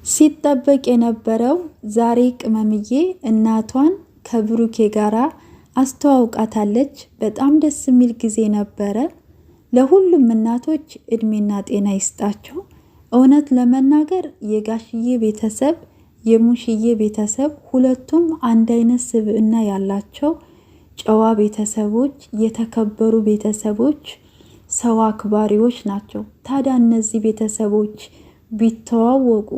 ሲጠበቅ የነበረው ዛሬ ቅመምዬ እናቷን ከብሩኬ ጋራ አስተዋውቃታለች። በጣም ደስ የሚል ጊዜ ነበረ። ለሁሉም እናቶች እድሜና ጤና ይስጣቸው። እውነት ለመናገር የጋሽዬ ቤተሰብ የሙሽዬ ቤተሰብ ሁለቱም አንድ አይነት ስብዕና ያላቸው ጨዋ ቤተሰቦች፣ የተከበሩ ቤተሰቦች፣ ሰው አክባሪዎች ናቸው። ታዲያ እነዚህ ቤተሰቦች ቢተዋወቁ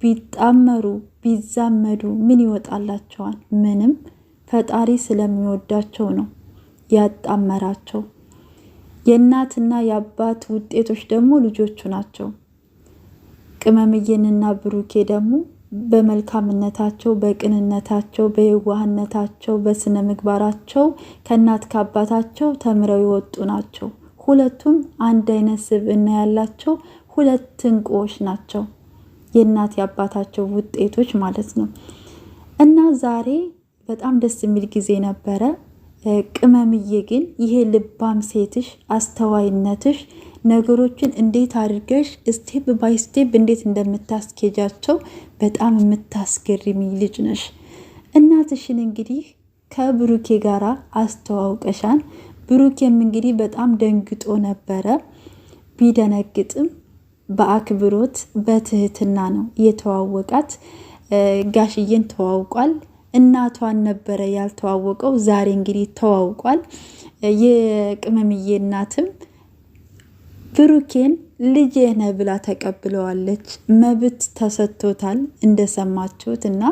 ቢጣመሩ ቢዛመዱ ምን ይወጣላቸዋል? ምንም። ፈጣሪ ስለሚወዳቸው ነው ያጣመራቸው። የእናትና የአባት ውጤቶች ደግሞ ልጆቹ ናቸው። ቅመምዬንና ብሩኬ ደግሞ በመልካምነታቸው፣ በቅንነታቸው፣ በየዋህነታቸው፣ በስነ ምግባራቸው ከእናት ከአባታቸው ተምረው የወጡ ናቸው። ሁለቱም አንድ አይነት ስብዕና ያላቸው ሁለት እንቁዎች ናቸው። የእናት የአባታቸው ውጤቶች ማለት ነው። እና ዛሬ በጣም ደስ የሚል ጊዜ ነበረ። ቅመምዬ ግን ይሄ ልባም ሴትሽ፣ አስተዋይነትሽ፣ ነገሮችን እንዴት አድርገሽ ስቴፕ ባይ ስቴፕ እንዴት እንደምታስኬጃቸው በጣም የምታስገርሚ ልጅ ነሽ። እናትሽን እንግዲህ ከብሩኬ ጋራ አስተዋውቀሻን። ብሩኬም እንግዲህ በጣም ደንግጦ ነበረ። ቢደነግጥም በአክብሮት በትህትና ነው የተዋወቃት። ጋሽዬን ተዋውቋል። እናቷን ነበረ ያልተዋወቀው። ዛሬ እንግዲህ ተዋውቋል። የቅመምዬ እናትም ብሩኬን ልጄ ነህ ብላ ተቀብለዋለች። መብት ተሰጥቶታል እንደሰማችሁት። እና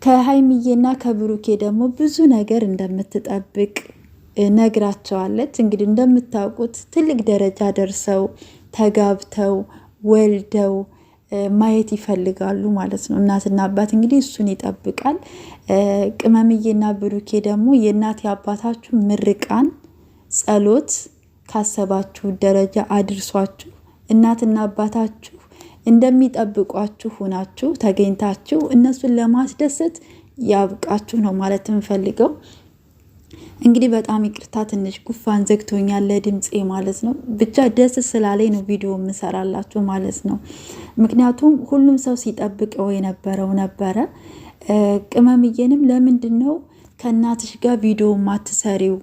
ከሀይሚዬና ከብሩኬ ደግሞ ብዙ ነገር እንደምትጠብቅ ነግራቸዋለች። እንግዲህ እንደምታውቁት ትልቅ ደረጃ ደርሰው ተጋብተው ወልደው ማየት ይፈልጋሉ ማለት ነው። እናትና አባት እንግዲህ እሱን ይጠብቃል። ቅመምዬና ብሩኬ ደግሞ የእናት የአባታችሁ ምርቃን ጸሎት ካሰባችሁ ደረጃ አድርሷችሁ እናትና አባታችሁ እንደሚጠብቋችሁ ሁናችሁ ተገኝታችሁ እነሱን ለማስደሰት ያብቃችሁ ነው ማለት የምፈልገው። እንግዲህ በጣም ይቅርታ ትንሽ ጉፋን ዘግቶኛል ለድምፄ ማለት ነው። ብቻ ደስ ስላለኝ ነው ቪዲዮ የምሰራላችሁ ማለት ነው። ምክንያቱም ሁሉም ሰው ሲጠብቀው የነበረው ነበረ። ቅመምዬንም ለምንድን ነው ከእናትሽ ጋር ቪዲዮ ማትሰሪው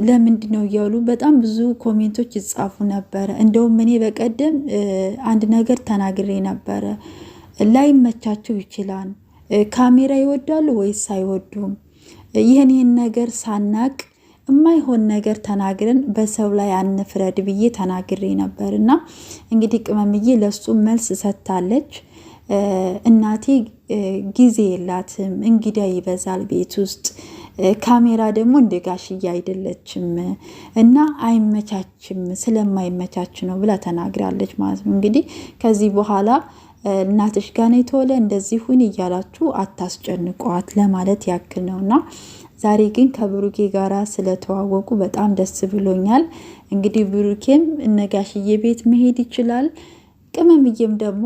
ለምንድን ነው እያሉ በጣም ብዙ ኮሜንቶች ይጻፉ ነበረ። እንደውም እኔ በቀደም አንድ ነገር ተናግሬ ነበረ። ላይመቻቸው ይችላል። ካሜራ ይወዳሉ ወይስ አይወዱም? ይህን ነገር ሳናቅ የማይሆን ነገር ተናግረን በሰው ላይ አንፍረድ ብዬ ተናግሬ ነበር። እና እንግዲህ ቅመምዬ ለሱ መልስ ሰጥታለች። እናቴ ጊዜ የላትም፣ እንግዳ ይበዛል ቤት ውስጥ፣ ካሜራ ደግሞ እንደ ጋሽዬ አይደለችም እና አይመቻችም፣ ስለማይመቻች ነው ብላ ተናግራለች ማለት ነው። እንግዲህ ከዚህ በኋላ እናትሽ ጋር ነው የተወለ እንደዚህ ሁን እያላችሁ አታስጨንቋት ለማለት ያክል ነውና ዛሬ ግን ከብሩኬ ጋራ ስለተዋወቁ በጣም ደስ ብሎኛል። እንግዲህ ብሩኬም እነጋሽዬ ቤት መሄድ ይችላል። ቅመምዬም ደግሞ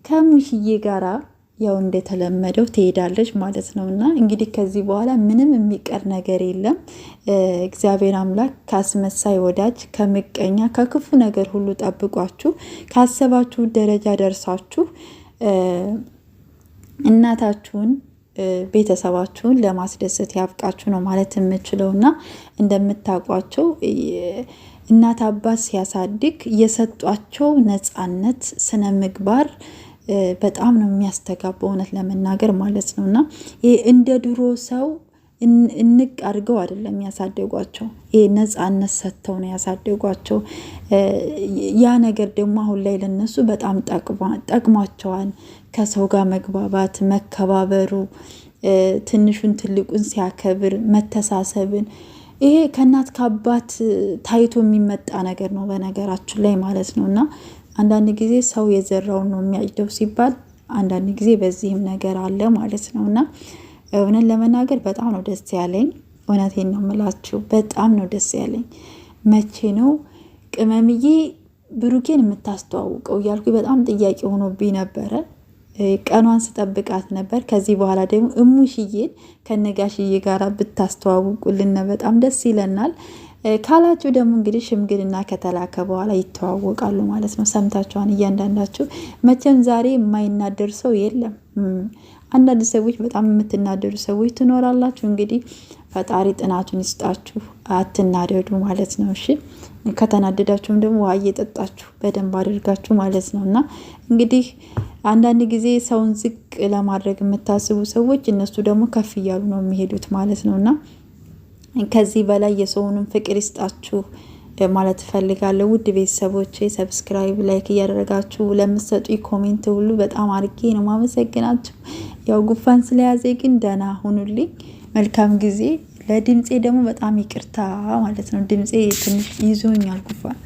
ከሙሽዬ ጋራ ያው እንደተለመደው ትሄዳለች ማለት ነውና እንግዲህ ከዚህ በኋላ ምንም የሚቀር ነገር የለም። እግዚአብሔር አምላክ ካስመሳይ ወዳጅ፣ ከምቀኛ፣ ከክፉ ነገር ሁሉ ጠብቋችሁ ካሰባችሁ ደረጃ ደርሳችሁ እናታችሁን ቤተሰባችሁን ለማስደሰት ያብቃችሁ ነው ማለት የምችለውና እንደምታውቋቸው እናት አባት ሲያሳድግ የሰጧቸው ነፃነት፣ ስነ ምግባር በጣም ነው የሚያስተጋባው እውነት ለመናገር ማለት ነውና ይሄ እንደ ድሮ ሰው እንቅ አድርገው አይደለም ያሳደጓቸው። ይሄ ነፃነት ሰጥተው ነው ያሳደጓቸው። ያ ነገር ደግሞ አሁን ላይ ለነሱ በጣም ጠቅሟቸዋል። ከሰው ጋር መግባባት፣ መከባበሩ፣ ትንሹን ትልቁን ሲያከብር መተሳሰብን፣ ይሄ ከእናት ከአባት ታይቶ የሚመጣ ነገር ነው በነገራችን ላይ ማለት ነውና አንዳንድ ጊዜ ሰው የዘራውን ነው የሚያጭደው ሲባል አንዳንድ ጊዜ በዚህም ነገር አለ ማለት ነውና እውነት ለመናገር በጣም ነው ደስ ያለኝ። እውነቴን ነው የምላችሁ፣ በጣም ነው ደስ ያለኝ። መቼ ነው ቅመምዬ ብሩኬን የምታስተዋውቀው እያልኩ በጣም ጥያቄ ሆኖብኝ ነበረ። ቀኗን ስጠብቃት ነበር። ከዚህ በኋላ ደግሞ እሙሽዬን ከነጋሽዬ ጋር ብታስተዋውቁልን በጣም ደስ ይለናል። ካላችሁ ደግሞ እንግዲህ ሽምግልና ከተላከ በኋላ ይተዋወቃሉ ማለት ነው። ሰምታችኋን እያንዳንዳችሁ። መቼም ዛሬ የማይናደር ሰው የለም። አንዳንድ ሰዎች በጣም የምትናደዱ ሰዎች ትኖራላችሁ። እንግዲህ ፈጣሪ ጥናቱን ይስጣችሁ፣ አትናደዱ ማለት ነው። እሺ ከተናደዳችሁም ደግሞ ውሃ እየጠጣችሁ በደንብ አድርጋችሁ ማለት ነው። እና እንግዲህ አንዳንድ ጊዜ ሰውን ዝቅ ለማድረግ የምታስቡ ሰዎች እነሱ ደግሞ ከፍ እያሉ ነው የሚሄዱት ማለት ነው። እና ከዚህ በላይ የሰውንም ፍቅር ይስጣችሁ ማለት እፈልጋለሁ። ውድ ቤተሰቦች ሰብስክራይብ፣ ላይክ እያደረጋችሁ ለምትሰጡ ኮሜንት ሁሉ በጣም አርጌ ነው ማመሰግናችሁ። ያው ጉፋን ስለያዘ ግን ደህና ሁኑልኝ። መልካም ጊዜ። ለድምፄ ደግሞ በጣም ይቅርታ ማለት ነው። ድምፄ ትንሽ ይዞኛል ጉፋን